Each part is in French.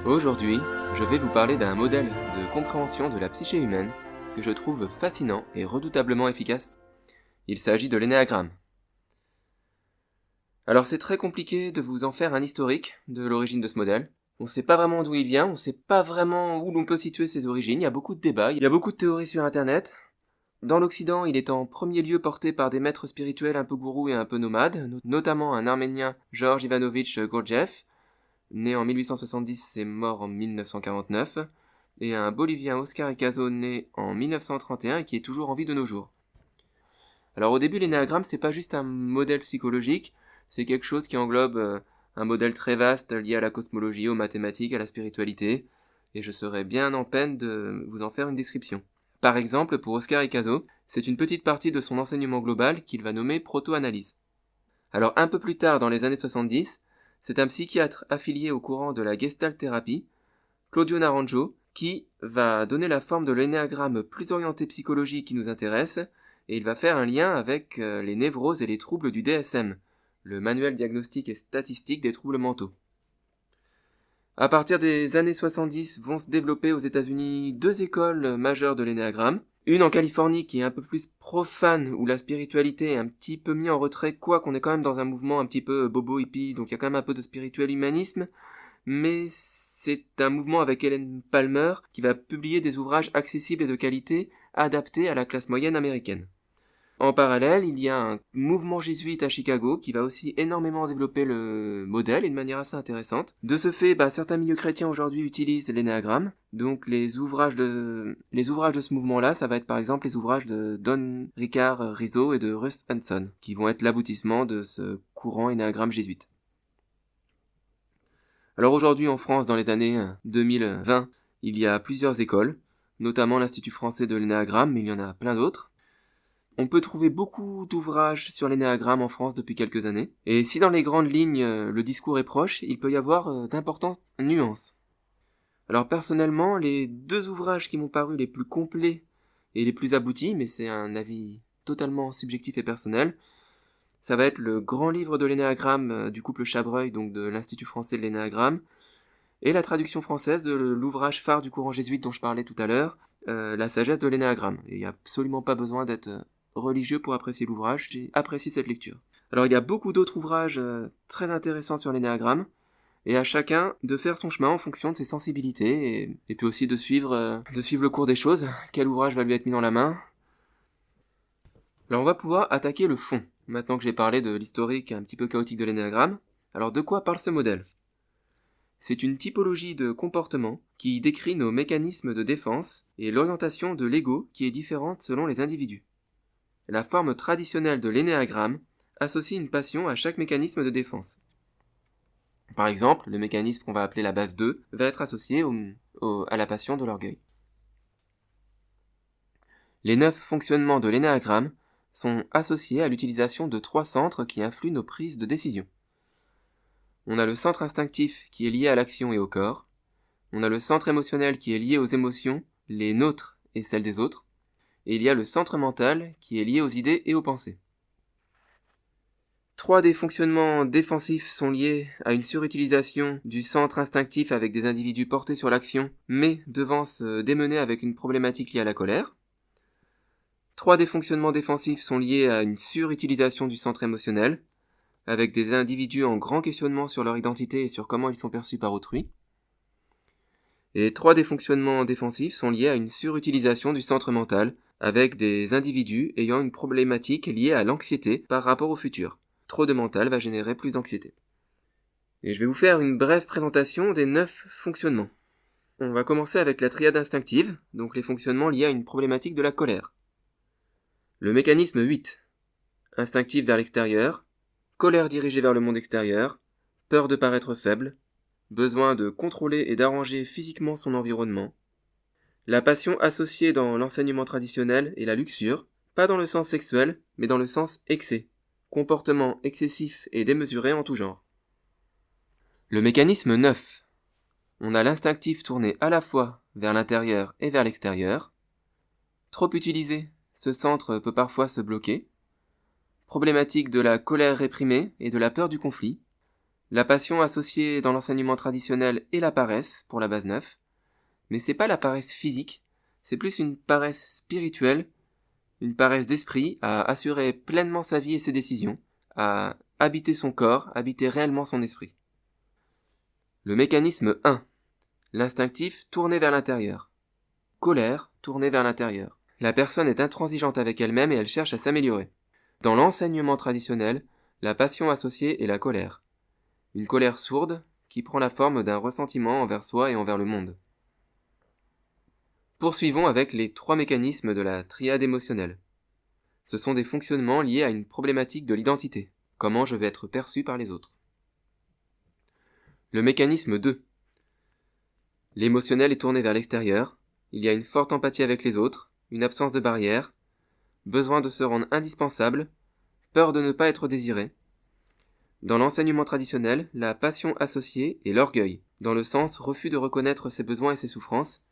Aujourd'hui, je vais vous parler d'un modèle de compréhension de la psyché humaine que je trouve fascinant et redoutablement efficace. Il s'agit de l'énéagramme. Alors c'est très compliqué de vous en faire un historique de l'origine de ce modèle. On ne sait pas vraiment d'où il vient, on ne sait pas vraiment où l'on peut situer ses origines, il y a beaucoup de débats, il y a beaucoup de théories sur internet. Dans l'Occident, il est en premier lieu porté par des maîtres spirituels un peu gourous et un peu nomades, notamment un Arménien, George Ivanovitch Gurdjieff, né en 1870 et mort en 1949, et un Bolivien Oscar Icazo, né en 1931 et qui est toujours en vie de nos jours. Alors au début, l'énéagramme, c'est pas juste un modèle psychologique, c'est quelque chose qui englobe un modèle très vaste lié à la cosmologie, aux mathématiques, à la spiritualité, et je serais bien en peine de vous en faire une description. Par exemple, pour Oscar Icazo, c'est une petite partie de son enseignement global qu'il va nommer proto-analyse. Alors un peu plus tard, dans les années 70, c'est un psychiatre affilié au courant de la Gestalt thérapie, Claudio Naranjo, qui va donner la forme de l'énéagramme plus orienté psychologie qui nous intéresse, et il va faire un lien avec les névroses et les troubles du DSM, le manuel diagnostique et statistique des troubles mentaux. À partir des années 70 vont se développer aux États-Unis deux écoles majeures de l'énéagramme. Une en Californie qui est un peu plus profane, où la spiritualité est un petit peu mise en retrait, quoi qu'on est quand même dans un mouvement un petit peu bobo hippie, donc il y a quand même un peu de spirituel humanisme, mais c'est un mouvement avec Helen Palmer qui va publier des ouvrages accessibles et de qualité, adaptés à la classe moyenne américaine. En parallèle, il y a un mouvement jésuite à Chicago qui va aussi énormément développer le modèle et de manière assez intéressante. De ce fait, certains milieux chrétiens aujourd'hui utilisent l'énéagramme. Donc les ouvrages de ce mouvement-là, ça va être par exemple les ouvrages de Don Ricard Rizzo et de Russ Hanson, qui vont être l'aboutissement de ce courant énéagramme jésuite. Alors aujourd'hui en France, dans les années 2020, il y a plusieurs écoles, notamment l'Institut français de l'énéagramme, mais il y en a plein d'autres. On peut trouver beaucoup d'ouvrages sur l'énéagramme en France depuis quelques années. Et si dans les grandes lignes le discours est proche, il peut y avoir d'importantes nuances. Alors personnellement, les deux ouvrages qui m'ont paru les plus complets et les plus aboutis, mais c'est un avis totalement subjectif et personnel, ça va être le grand livre de l'énéagramme du couple Chabreuil, donc de l'Institut français de l'énéagramme, et la traduction française de l'ouvrage phare du courant jésuite dont je parlais tout à l'heure, La sagesse de l'énéagramme. Et il n'y a absolument pas besoin d'être religieux pour apprécier l'ouvrage, j'ai apprécié cette lecture. Alors il y a beaucoup d'autres ouvrages très intéressants sur l'énéagramme, et à chacun de faire son chemin en fonction de ses sensibilités, et puis aussi de suivre le cours des choses, quel ouvrage va lui être mis dans la main. Alors on va pouvoir attaquer le fond, maintenant que j'ai parlé de l'historique un petit peu chaotique de l'énéagramme. Alors de quoi parle ce modèle ? C'est une typologie de comportement qui décrit nos mécanismes de défense et l'orientation de l'ego qui est différente selon les individus. La forme traditionnelle de l'énéagramme associe une passion à chaque mécanisme de défense. Par exemple, le mécanisme qu'on va appeler la base 2 va être associé à la passion de l'orgueil. Les 9 fonctionnements de l'énéagramme sont associés à l'utilisation de 3 centres qui influent nos prises de décision. On a le centre instinctif qui est lié à l'action et au corps. On a le centre émotionnel qui est lié aux émotions, les nôtres et celles des autres. Et il y a le centre mental qui est lié aux idées et aux pensées. 3 des fonctionnements défensifs sont liés à une surutilisation du centre instinctif avec des individus portés sur l'action, mais devant se démener avec une problématique liée à la colère. 3 des fonctionnements défensifs sont liés à une surutilisation du centre émotionnel, avec des individus en grand questionnement sur leur identité et sur comment ils sont perçus par autrui. Et 3 des fonctionnements défensifs sont liés à une surutilisation du centre mental, avec des individus ayant une problématique liée à l'anxiété par rapport au futur. Trop de mental va générer plus d'anxiété. Et je vais vous faire une brève présentation des 9 fonctionnements. On va commencer avec la triade instinctive, donc les fonctionnements liés à une problématique de la colère. Le mécanisme 8. Instinctif vers l'extérieur, colère dirigée vers le monde extérieur, peur de paraître faible, besoin de contrôler et d'arranger physiquement son environnement. La passion associée dans l'enseignement traditionnel est la luxure, pas dans le sens sexuel, mais dans le sens excès, comportement excessif et démesuré en tout genre. Le mécanisme 9. On a l'instinctif tourné à la fois vers l'intérieur et vers l'extérieur. Trop utilisé, ce centre peut parfois se bloquer. Problématique de la colère réprimée et de la peur du conflit. La passion associée dans l'enseignement traditionnel est la paresse, pour la base 9. Mais c'est pas la paresse physique, c'est plus une paresse spirituelle, une paresse d'esprit à assurer pleinement sa vie et ses décisions, à habiter son corps, habiter réellement son esprit. Le mécanisme 1. L'instinctif tourné vers l'intérieur. Colère tournée vers l'intérieur. La personne est intransigeante avec elle-même et elle cherche à s'améliorer. Dans l'enseignement traditionnel, la passion associée est la colère. Une colère sourde qui prend la forme d'un ressentiment envers soi et envers le monde. Poursuivons avec les 3 mécanismes de la triade émotionnelle. Ce sont des fonctionnements liés à une problématique de l'identité. Comment je vais être perçu par les autres. Le mécanisme 2. L'émotionnel est tourné vers l'extérieur. Il y a une forte empathie avec les autres, une absence de barrière, besoin de se rendre indispensable, peur de ne pas être désiré. Dans l'enseignement traditionnel, la passion associée est l'orgueil, dans le sens refus de reconnaître ses besoins et ses souffrances,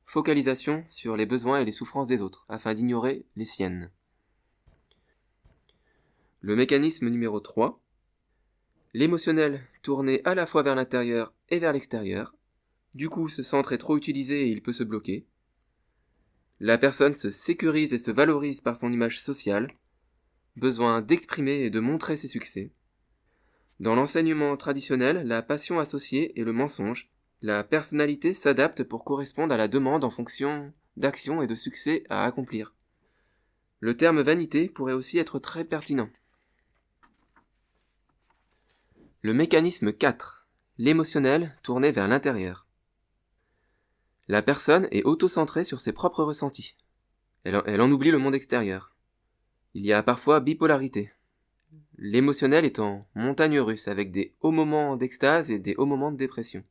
focalisation sur les besoins et les souffrances des autres, afin d'ignorer les siennes. Le mécanisme numéro 3. L'émotionnel tourné à la fois vers l'intérieur et vers l'extérieur. Du coup, ce centre est trop utilisé et il peut se bloquer. La personne se sécurise et se valorise par son image sociale, besoin d'exprimer et de montrer ses succès. Dans l'enseignement traditionnel, la passion associée est le mensonge. La personnalité s'adapte pour correspondre à la demande en fonction d'actions et de succès à accomplir. Le terme vanité pourrait aussi être très pertinent. Le mécanisme 4. L'émotionnel tourné vers l'intérieur. La personne est auto-centrée sur ses propres ressentis. Elle en oublie le monde extérieur. Il y a parfois bipolarité. L'émotionnel est en montagne russe avec des hauts moments d'extase et des hauts moments de dépression.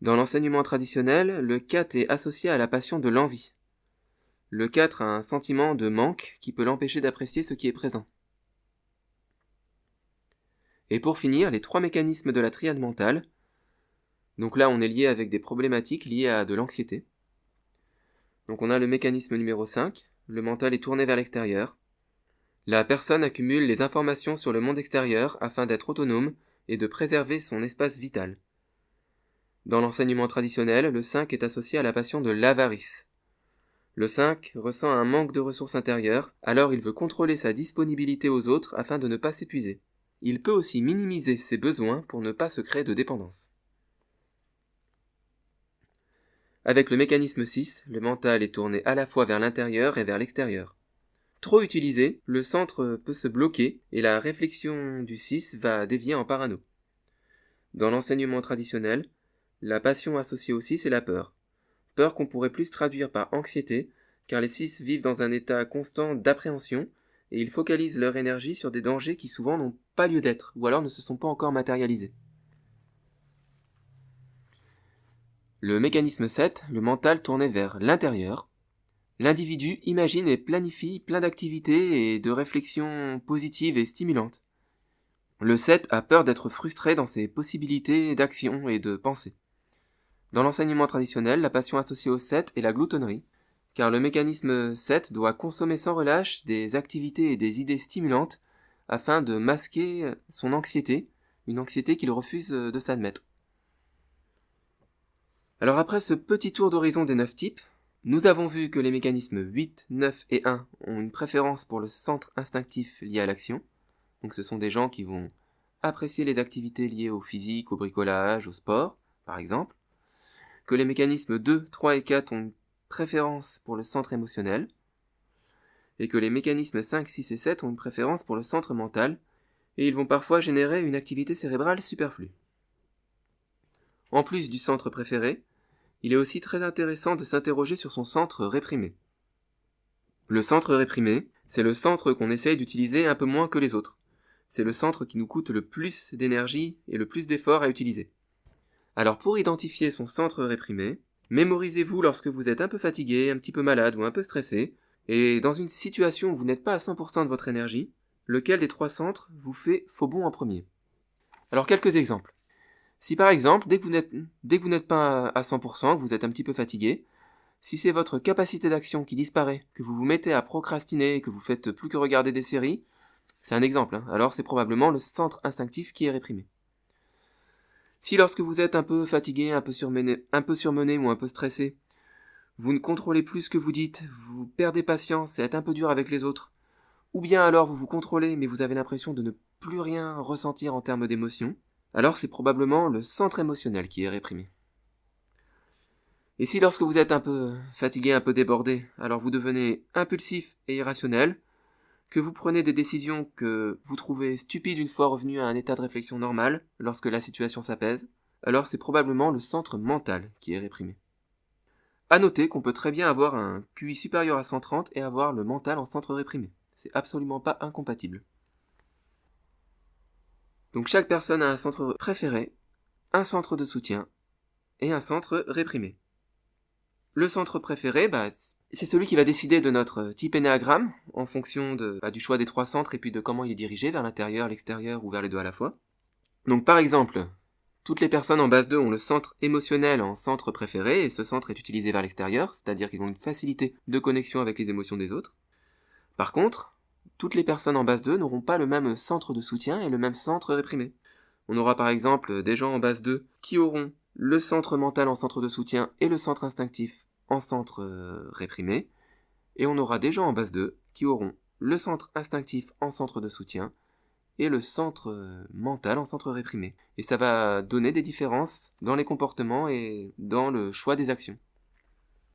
Dans l'enseignement traditionnel, le 4 est associé à la passion de l'envie. Le 4 a un sentiment de manque qui peut l'empêcher d'apprécier ce qui est présent. Et pour finir, les 3 mécanismes de la triade mentale. Donc là, on est lié avec des problématiques liées à de l'anxiété. Donc on a le mécanisme numéro 5, le mental est tourné vers l'extérieur. La personne accumule les informations sur le monde extérieur afin d'être autonome et de préserver son espace vital. Dans l'enseignement traditionnel, le 5 est associé à la passion de l'avarice. Le 5 ressent un manque de ressources intérieures, alors il veut contrôler sa disponibilité aux autres afin de ne pas s'épuiser. Il peut aussi minimiser ses besoins pour ne pas se créer de dépendance. Avec le mécanisme 6, le mental est tourné à la fois vers l'intérieur et vers l'extérieur. Trop utilisé, le centre peut se bloquer et la réflexion du 6 va dévier en parano. Dans l'enseignement traditionnel, la passion associée au 6 est la peur. Peur qu'on pourrait plus traduire par anxiété, car les 6 vivent dans un état constant d'appréhension et ils focalisent leur énergie sur des dangers qui souvent n'ont pas lieu d'être ou alors ne se sont pas encore matérialisés. Le mécanisme 7, le mental tourné vers l'intérieur. L'individu imagine et planifie plein d'activités et de réflexions positives et stimulantes. Le 7 a peur d'être frustré dans ses possibilités d'action et de pensée. Dans l'enseignement traditionnel, la passion associée au 7 est la gloutonnerie, car le mécanisme 7 doit consommer sans relâche des activités et des idées stimulantes afin de masquer son anxiété, une anxiété qu'il refuse de s'admettre. Alors après ce petit tour d'horizon des 9 types, nous avons vu que les mécanismes 8, 9 et 1 ont une préférence pour le centre instinctif lié à l'action. Donc ce sont des gens qui vont apprécier les activités liées au physique, au bricolage, au sport, par exemple. Que les mécanismes 2, 3 et 4 ont une préférence pour le centre émotionnel. Et que les mécanismes 5, 6 et 7 ont une préférence pour le centre mental. Et ils vont parfois générer une activité cérébrale superflue. En plus du centre préféré, il est aussi très intéressant de s'interroger sur son centre réprimé. Le centre réprimé, c'est le centre qu'on essaye d'utiliser un peu moins que les autres. C'est le centre qui nous coûte le plus d'énergie et le plus d'efforts à utiliser. Alors pour identifier son centre réprimé, mémorisez-vous lorsque vous êtes un peu fatigué, un petit peu malade ou un peu stressé, et dans une situation où vous n'êtes pas à 100% de votre énergie, lequel des 3 centres vous fait faux bond en premier. Alors quelques exemples. Si par exemple, dès que vous n'êtes pas à 100%, que vous êtes un petit peu fatigué, si c'est votre capacité d'action qui disparaît, que vous vous mettez à procrastiner et que vous faites plus que regarder des séries, C'est un exemple, hein. Alors c'est probablement le centre instinctif qui est réprimé. Si lorsque vous êtes un peu fatigué, un peu surmené ou un peu stressé, vous ne contrôlez plus ce que vous dites, vous perdez patience et êtes un peu dur avec les autres, ou bien alors vous vous contrôlez mais vous avez l'impression de ne plus rien ressentir en termes d'émotion, alors c'est probablement le centre émotionnel qui est réprimé. Et si lorsque vous êtes un peu fatigué, un peu débordé, alors vous devenez impulsif et irrationnel, que vous prenez des décisions que vous trouvez stupides une fois revenu à un état de réflexion normal, lorsque la situation s'apaise, alors c'est probablement le centre mental qui est réprimé. À noter qu'on peut très bien avoir un QI supérieur à 130 et avoir le mental en centre réprimé. C'est absolument pas incompatible. Donc chaque personne a un centre préféré, un centre de soutien et un centre réprimé. Le centre préféré, c'est celui qui va décider de notre type énéagramme en fonction du choix des 3 centres et puis de comment il est dirigé, vers l'intérieur, l'extérieur ou vers les deux à la fois. Donc par exemple, toutes les personnes en base 2 ont le centre émotionnel en centre préféré et ce centre est utilisé vers l'extérieur, c'est-à-dire qu'ils ont une facilité de connexion avec les émotions des autres. Par contre, toutes les personnes en base 2 n'auront pas le même centre de soutien et le même centre réprimé. On aura par exemple des gens en base 2 qui auront le centre mental en centre de soutien et le centre instinctif en centre réprimé, et on aura des gens en base 2 qui auront le centre instinctif en centre de soutien et le centre mental en centre réprimé. Et ça va donner des différences dans les comportements et dans le choix des actions.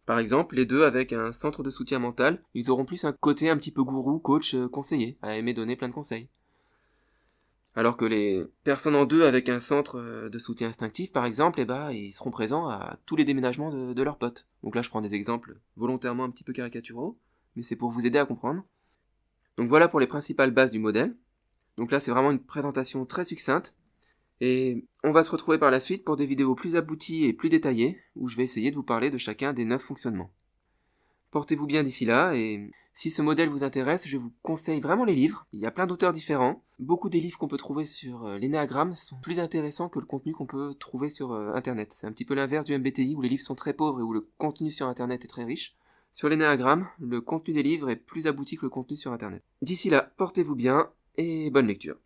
Par exemple, les deux avec un centre de soutien mental, ils auront plus un côté un petit peu gourou, coach, conseiller, à aimer donner plein de conseils. Alors que les personnes en 2 avec un centre de soutien instinctif, par exemple, ils seront présents à tous les déménagements de leurs potes. Donc là, je prends des exemples volontairement un petit peu caricaturaux, mais c'est pour vous aider à comprendre. Donc voilà pour les principales bases du modèle. Donc là, c'est vraiment une présentation très succincte. Et on va se retrouver par la suite pour des vidéos plus abouties et plus détaillées, où je vais essayer de vous parler de chacun des 9 fonctionnements. Portez-vous bien d'ici là, et si ce modèle vous intéresse, je vous conseille vraiment les livres. Il y a plein d'auteurs différents. Beaucoup des livres qu'on peut trouver sur l'énéagramme sont plus intéressants que le contenu qu'on peut trouver sur Internet. C'est un petit peu l'inverse du MBTI, où les livres sont très pauvres et où le contenu sur Internet est très riche. Sur l'énéagramme, le contenu des livres est plus abouti que le contenu sur Internet. D'ici là, portez-vous bien, et bonne lecture.